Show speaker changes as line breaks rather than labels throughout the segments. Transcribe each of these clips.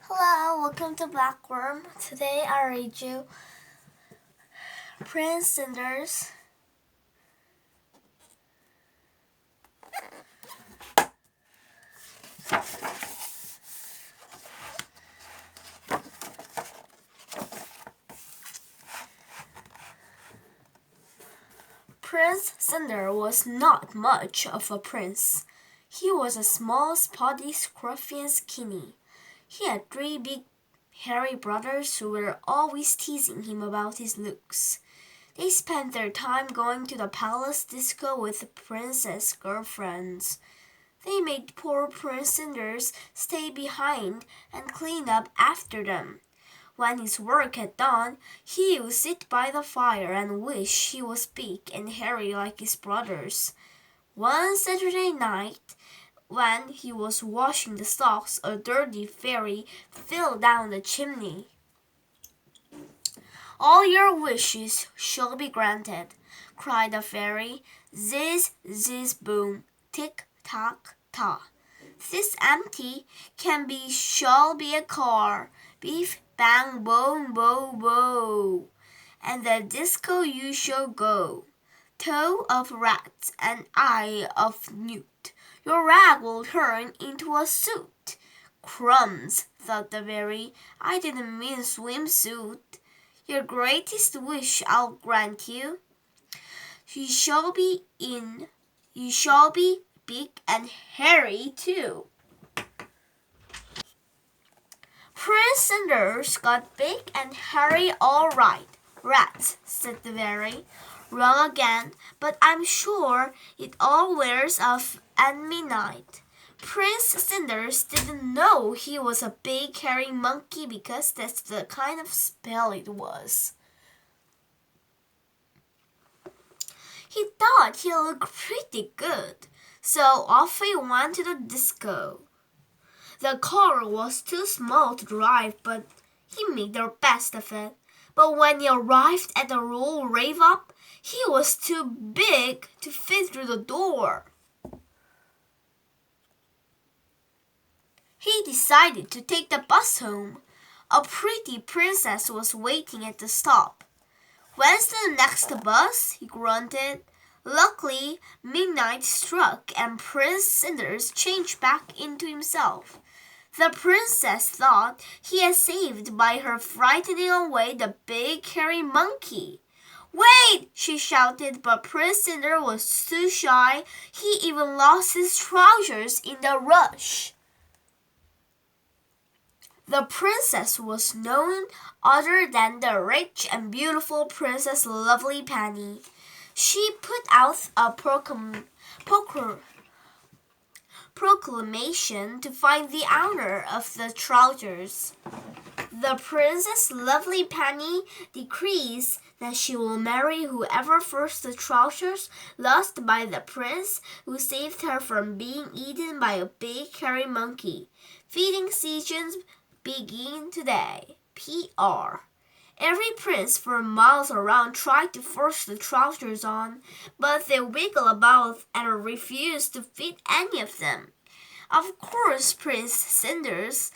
Hello, welcome to Blackworm. Today I read you Prince Cinders. Prince Cinder was not much of a prince. He was a small, spotty, scruffy and skinny. He had three big, hairy brothers who were always teasing him about his looks. They spent their time going to the palace disco with the princess girlfriends. They made poor Prince Cinders stay behind and clean up after them. When his work had done, he would sit by the fire and wish he was big and hairy like his brothers. One Saturday night, when he was washing the stocks, a dirty fairy fell down the chimney. "All your wishes shall be granted," cried the fairy. "Ziz, ziz, boom, tick, tock, ta. This empty shall be a car. Beef, bang, boom, bow, bow. And the disco you shall go. Toe of rat and eye of newt. Your rag will turn into a suit." "Crumbs," thought the fairy. "I didn't mean swimsuit. Your greatest wish I'll grant you. You shall be big and hairy too." Prince Cinders got big and hairy all right. "Rats," said the fairy. "Wrong again, but I'm sure it all wears off at midnight." Prince Cinders didn't know he was a big hairy monkey because that's the kind of spell it was. He thought he looked pretty good, so off he went to the disco. The car was too small to drive, but he made the best of it. But when he arrived at the royal rave-up, he was too big to fit through the door. He decided to take the bus home. A pretty princess was waiting at the stop. "When's the next bus?" he grunted. Luckily, midnight struck and Prince Cinders changed back into himself. The princess thought he had saved by her frightening away the big hairy monkey. "Wait!" she shouted, but Prince Cinder was too shy. He even lost his trousers in the rush. The princess was none other than the rich and beautiful Princess Lovely Penny. She put out a proclamation to find the owner of the trousers. The Princess Lovely Penny decrees that she will marry whoever first the trousers lost by the prince who saved her from being eaten by a big hairy monkey. Feeding seasons begin today. P.R. Every prince for miles around tried to force the trousers on, but they wiggled about and refused to fit any of them. Of course, Prince Cinder's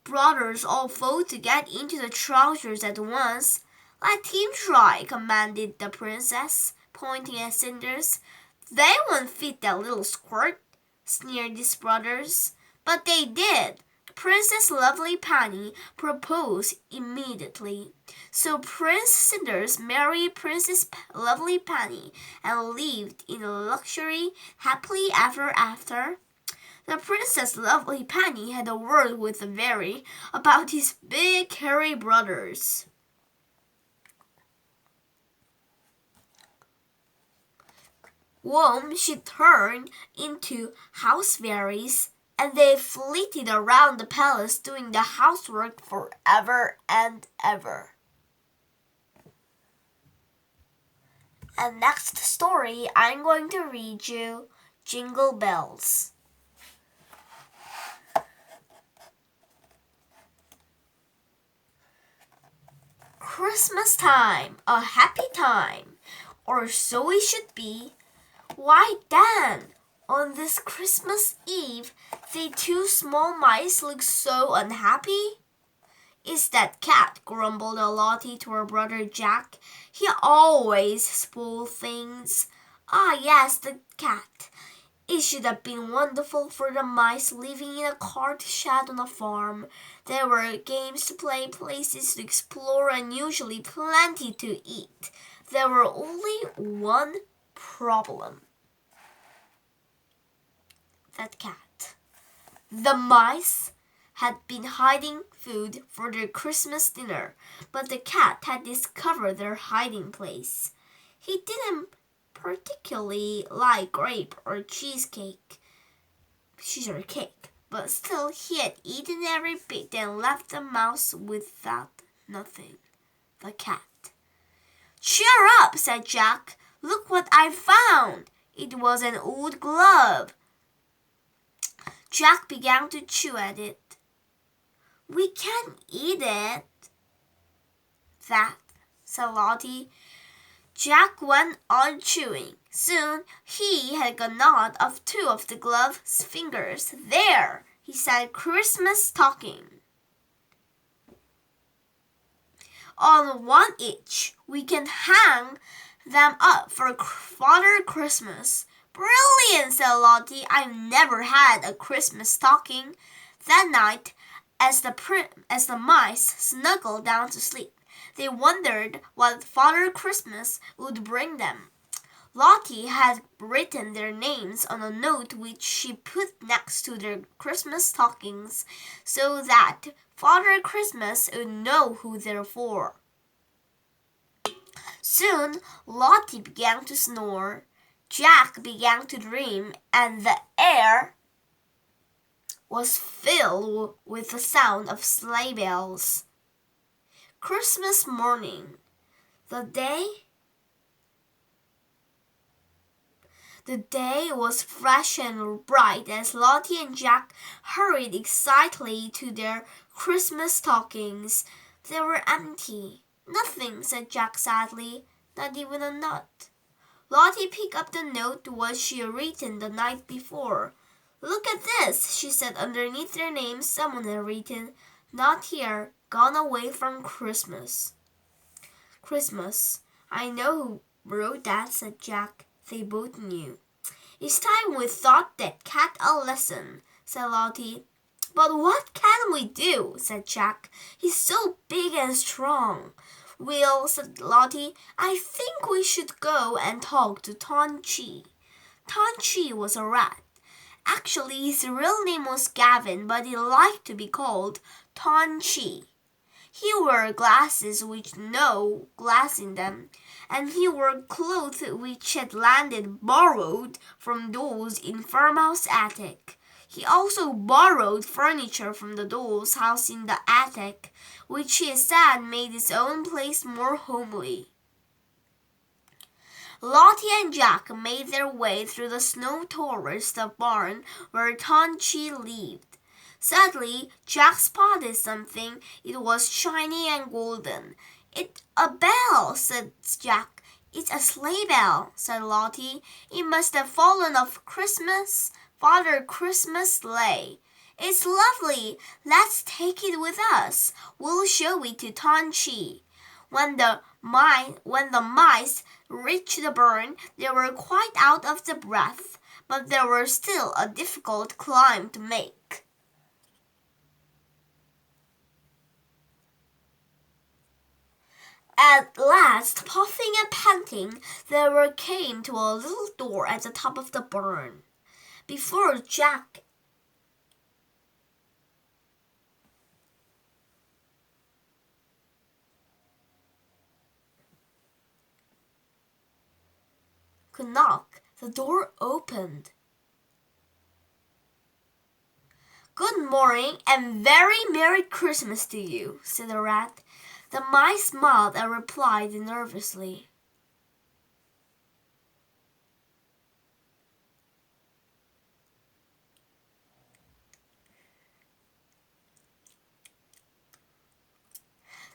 brothers all fought to get into the trousers at once. "Let him try," commanded the princess, pointing at Cinders. "They won't fit that little squirt," sneered his brothers. But they did. Princess Lovely Penny proposed immediately. So Prince Cinders married Princess Lovely Penny and lived in luxury happily ever after. The Princess Lovely Penny had a word with the fairy about his big hairy brothers. Whom she turned into house fairies, and they flitted around the palace doing the housework forever and ever. And next story, I'm going to read you Jingle Bells. Christmas time, a happy time, or so it should be. Why then, On this Christmas Eve, the two small mice look so unhappy. It's that cat, grumbled Lottie to her brother Jack. He always spoils things. Ah, yes, the cat. It should have been wonderful for the mice living in a cart shed on a farm. There were games to play, places to explore, and usually plenty to eat. There were only one problem. That cat. The mice had been hiding food for their Christmas dinner, but the cat had discovered their hiding place. He didn't particularly like grape or cheesecake, but still he had eaten every bit and left the mouse without nothing. The cat. Cheer up, said Jack. Look what I found. It was an old glove. Jack began to chew at it. We can't eat it. That, said Lottie. Jack went on chewing. Soon he had got gnawed off two of the glove's fingers. There, he said, Christmas stocking. On one each, we can hang them up for Father Christmas. Brilliant, said Lottie. I've never had a Christmas stocking. That night, as the mice snuggled down to sleep, they wondered what Father Christmas would bring them. Lottie had written their names on a note which she put next to their Christmas stockings so that Father Christmas would know who they're for. Soon Lottie began to snore, Jack began to dream, and the air was filled with the sound of sleigh bells. Christmas morning, the day was fresh and bright as Lottie and Jack hurried excitedly to their Christmas stockings. They were empty. Nothing, said Jack sadly, not even a nut. Lottie picked up the note which she had written the night before. Look at this, she said. Underneath their names someone had written, Not here, gone away from Christmas. Christmas. I know who wrote that, said Jack. They both knew. It's time we taught that cat a lesson, said Lottie. But what can we do, said Jack. He's so big and strong. Well, said Lottie, I think we should go and talk to Ton Chi. Ton Chi was a rat. Actually, his real name was Gavin, but he liked to be called Ton Chi. He wore glasses with no glass in them, and he wore clothes which had landed borrowed from dolls in farmhouse attic. He also borrowed furniture from the doll's house in the attic, which he said made his own place more homely. Lottie and Jack made their way through the snow towards the barn where Ton Chi lived. Suddenly, Jack spotted something. It was shiny and golden. It's a bell, said Jack. It's a sleigh bell, said Lottie. It must have fallen off Father Christmas sleigh. It's lovely. Let's take it with us. We'll show it to Ton Chi. When the mice reached the barn, they were quite out of the breath, but there was still a difficult climb to make. At last, puffing and panting, they came to a little door at the top of the barn. Before Jack could knock, the door opened. Good morning and very Merry Christmas to you, said the rat. The mice smiled and replied nervously.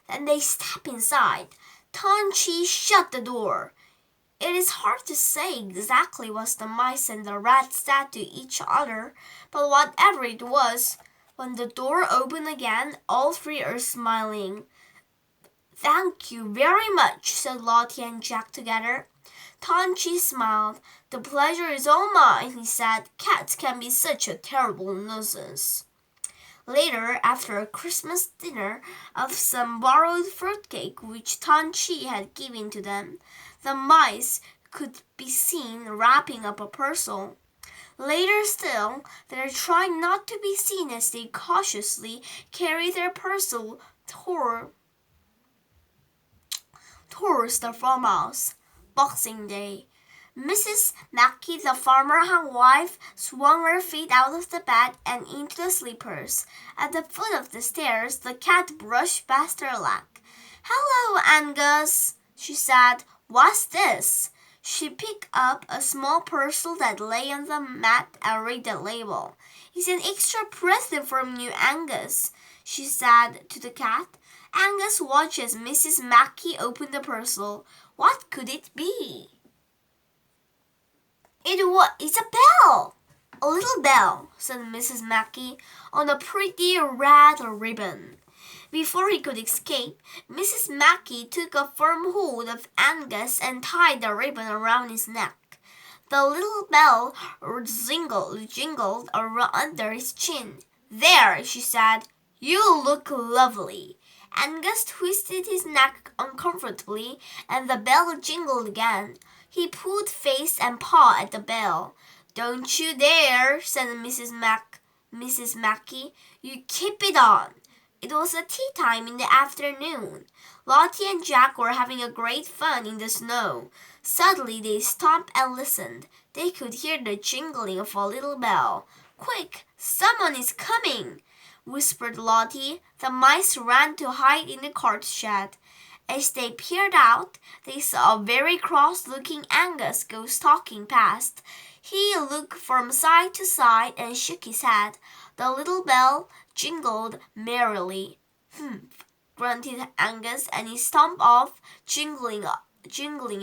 Then they stepped inside. Ton Chi shut the door. It is hard to say exactly what the mice and the rat said to each other, but whatever it was, when the door opened again, all three are smiling. "Thank you very much," said Lottie and Jack together. Tanchi smiled. "The pleasure is all mine," he said. "Cats can be such a terrible nuisance." Later, after a Christmas dinner of some borrowed fruitcake which Tanchi had given to them, the mice could be seen wrapping up a parcel. Later still, they were trying not to be seen as they cautiously carried their parcel towards the farmhouse. Boxing Day. Mrs. Mackey, the farmer's wife, swung her feet out of the bed and into the slippers. At the foot of the stairs, the cat brushed past her leg. "Hello, Angus," she said. "What's this?" She picked up a small parcel that lay on the mat and read the label. "It's an extra present from you, Angus," she said to the cat. Angus watched as Mrs. Mackey opened the parcel. What could it be? It's a bell! "A little bell," said Mrs. Mackey, "on a pretty red ribbon." Before he could escape, Mrs. Mackey took a firm hold of Angus and tied the ribbon around his neck. The little bell jingled around under his chin. "There," she said, "you look lovely." Angus twisted his neck uncomfortably, and the bell jingled again. He pulled face and paw at the bell. "Don't you dare," said Mrs. Mackey. "You keep it on." It was a tea time in the afternoon. Lottie and Jack were having a great fun in the snow. Suddenly they stopped and listened. They could hear the jingling of a little bell. "Quick, someone is coming," whispered Lottie. The mice ran to hide in the cart shed. As they peered out, they saw a very cross-looking Angus go stalking past. He looked from side to side and shook his head. The little bell jingled merrily. "Humph," grunted Angus, and he stomped off, jingling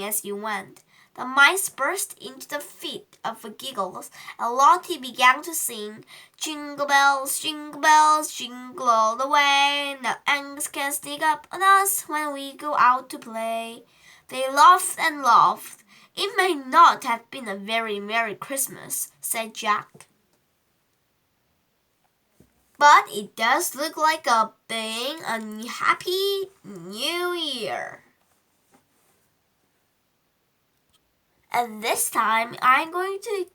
as he went. The mice burst into a fit of giggles, and Lottie began to sing, jingle bells, jingle all the way. Now Angus can sneak up on us when we go out to play." They laughed and laughed. "It may not have been a very Merry Christmas," said Jack, "but it does look like a being a Happy New Year." And this time I'm going to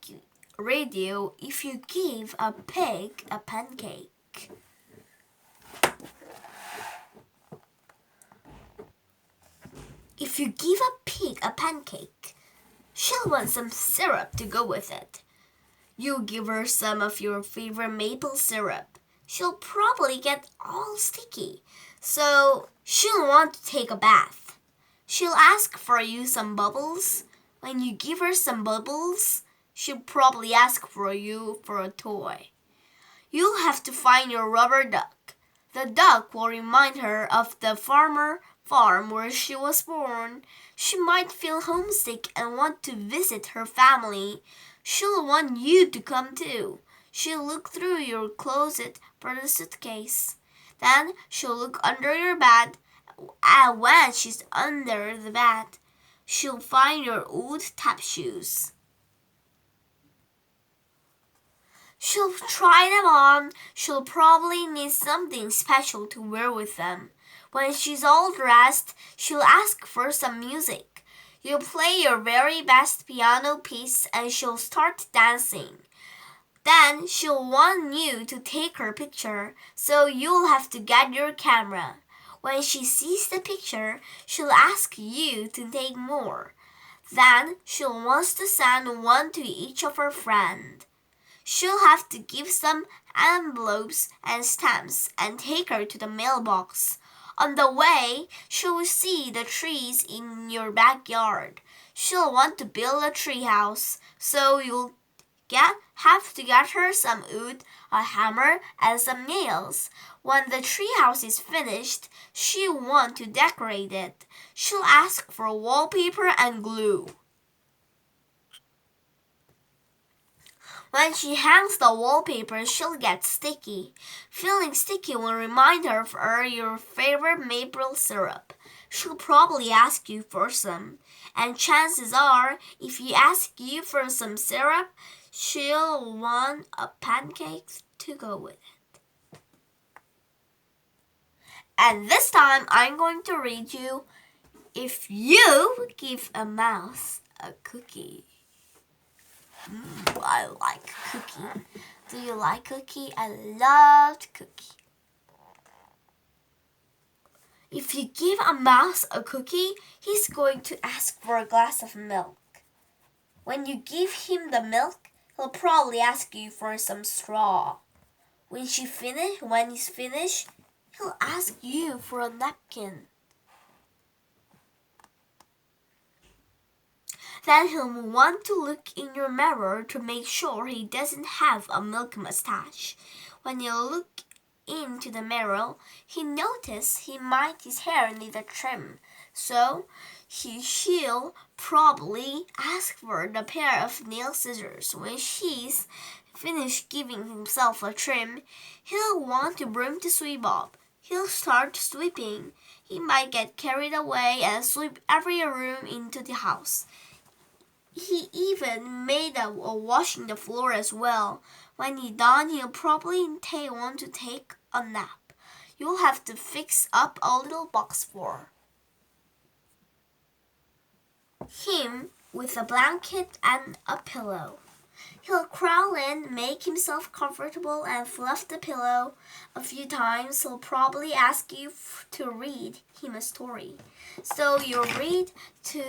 read you If You Give a Pig a Pancake. If you give a pig a pancake, she'll want some syrup to go with it. You give her some of your favorite maple syrup. She'll probably get all sticky, so she'll want to take a bath. She'll ask for you some bubbles. When you give her some bubbles, she'll probably ask for you for a toy. You'll have to find your rubber duck. The duck will remind her of the farm where she was born. She might feel homesick and want to visit her family. She'll want you to come too. She'll look through your closet for the suitcase. Then she'll look under your bed, and when she's under the bed, she'll find your old tap shoes. She'll try them on. She'll probably need something special to wear with them. When she's all dressed, she'll ask for some music. You'll play your very best piano piece and she'll start dancing. Then she'll want you to take her picture, so you'll have to get your camera. When she sees the picture, she'll ask you to take more. Then she'll want to send one to each of her friends. She'll have to give some envelopes and stamps and take her to the mailbox. On the way, she'll see the trees in your backyard. She'll want to build a treehouse, so you'll have to get her some wood, a hammer, and some nails. When the treehouse is finished, she'll want to decorate it. She'll ask for wallpaper and glue. When she hangs the wallpaper, she'll get sticky. Feeling sticky will remind her of your favorite maple syrup. She'll probably ask you for some. And chances are, if you ask you for some syrup, she'll want a pancake to go with it. And this time I'm going to read you If You Give a Mouse a Cookie. I like cookie. Do you like cookie? I loved cookie. If you give a mouse a cookie, he's going to ask for a glass of milk. When you give him the milk, he'll probably ask you for some straw. When he's finished, he'll ask you for a napkin. Then he'll want to look in your mirror to make sure he doesn't have a milk mustache. When you look into the mirror, he notices his hair need a trim. So she'll probably ask for the pair of nail scissors. When he's finished giving himself a trim, he'll want to broom to sweep up. He'll start sweeping. He might get carried away and sweep every room into the house. He even made a washing the floor as well. When he's done, he'll probably want to take a nap. You'll have to fix up a little box for him with a blanket and a pillow. He'll crawl in, make himself comfortable, and fluff the pillow a few times. He'll probably ask you to read him a story. So you'll read to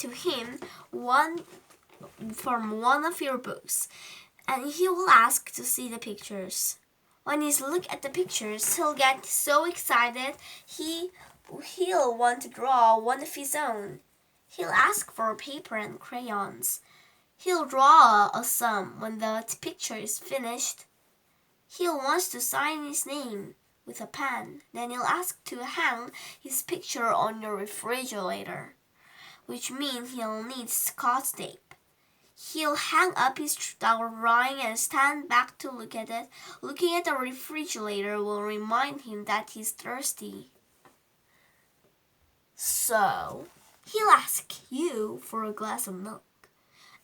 him from one of your books, and he will ask to see the pictures. When he's look at the pictures, he'll get so excited he'll want to draw one of his own. He'll ask for paper and crayons. He'll draw a sum. When the picture is finished, he'll want to sign his name with a pen. Then he'll ask to hang his picture on your refrigerator, which means he'll need Scotch tape. He'll hang up his drawing and stand back to look at it. Looking at the refrigerator will remind him that he's thirsty. So he'll ask you for a glass of milk.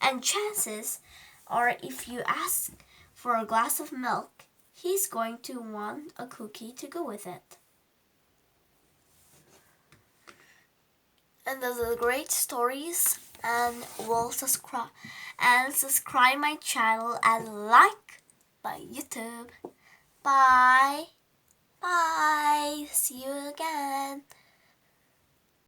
And chances are, if you ask for a glass of milk, he's going to want a cookie to go with it. And those are great stories. And subscribe my channel and like my YouTube. Bye. See you again.